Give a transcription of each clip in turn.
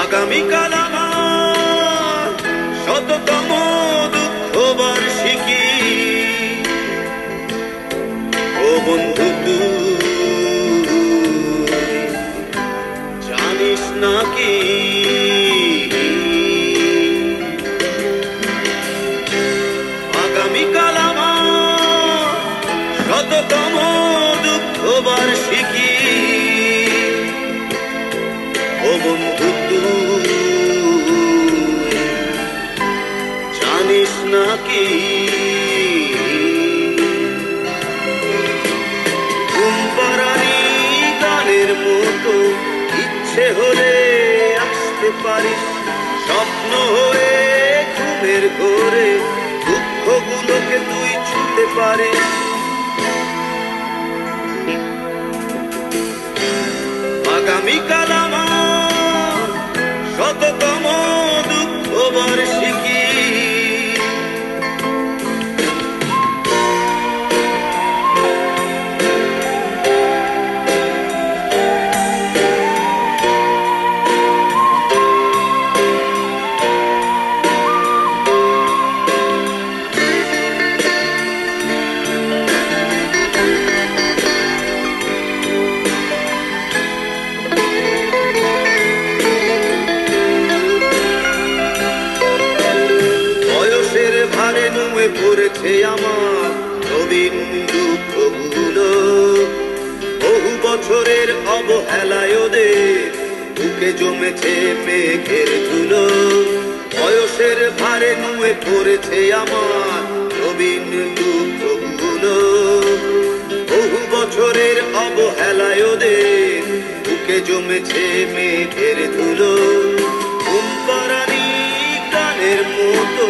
আগামীকাল আমার শততম দুঃখ বার্ষিকী। ও বন্ধু তুই জানিস নাকি আগামীকাল আমার শততম দুঃখ বার্ষিকী। ও বন্ধু তুই জানিস নাকি ঘুমপাড়ানি গানের মতো ইচ্ছে হলে আসতে পারিস, স্বপ্ন হয়ে ঘুমের ঘোরে দুঃখগুলোকে তুই ছুঁতে পারিস। আগামীকাল আমার শততম দুঃখ বার্ষিকী। ভারে নুয়ে পড়েছে আমার নবীন দুঃখগুলো, বহু বছরের অবহেলায় ওদের বুকে জমেছে মেঘের ধুলো। বয়সের ভারে নুয়ে পড়েছে আমার নবীন দুঃখগুলো, বহু বছরের অবহেলায় ওদের বুকে জমেছে মেঘের ধুলো। ঘুমপাড়ানি গানের মতো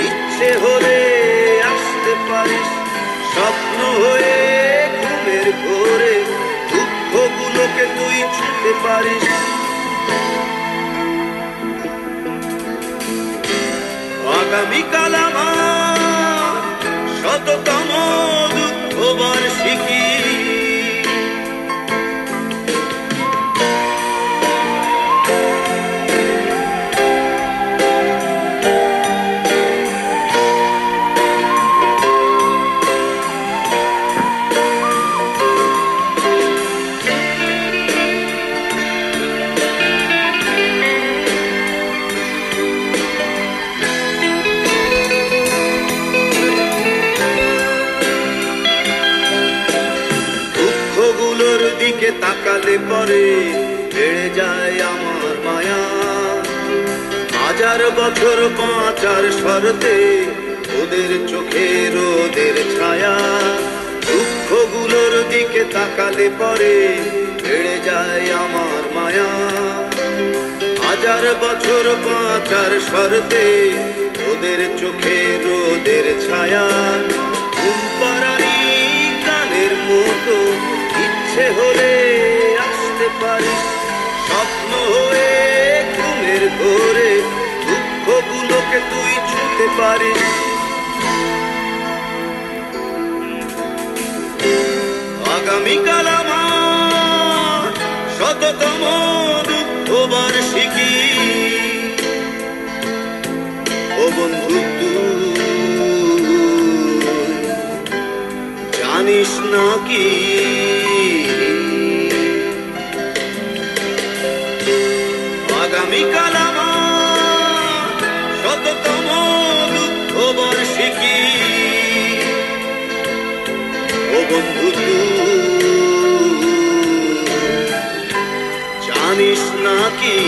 ইচ্ছে হলে আসতে পারিস, স্বপ্ন হয়ে ঘুমের ঘোরে দুঃখগুলোকে তুই ছুঁতে পারিস। আগামীকাল আমার শততম দুঃখ বার্ষিকী। দুঃখগুলোর দিকে তাকালে পরে বেড়ে যায় আমার মায়া, হাজার বছর বাঁচার শর্তে ওদের চোখে রোদের ছায়া। দুঃখগুলোর দিকে তাকালে পরে বেড়ে যায় আমার মায়া, হাজার বছর বাঁচার শর্তে ওদের চোখে রোদের ছায়া। ঘুমপাড়ানি গানের মতো ইচ্ছে হলে আসতে পারিস, স্বপ্ন হয়ে ঘুমের ঘোরে দুঃখগুলোকে তুই ছুঁতে পারিস। আগামীকাল আমার শততম দুঃখ বার্ষিকী। ও বন্ধু তুই জানিস নাকি আগামীকাল আমার শততম দুঃখ বার্ষিকী। ও বন্ধু তুই জানিস নাকি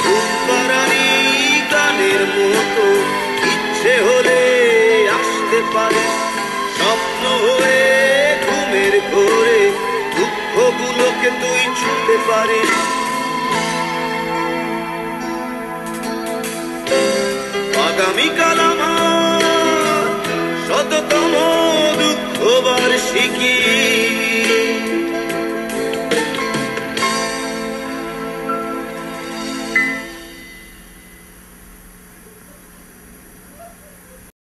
ঘুমপাড়ানি গানের মতো ইচ্ছে হলে আসতে পারিস, স্বপ্ন হয়ে ঘুমের ঘোরে দুঃখগুলোকে তুই ছুঁতে পারিস। আগামীকাল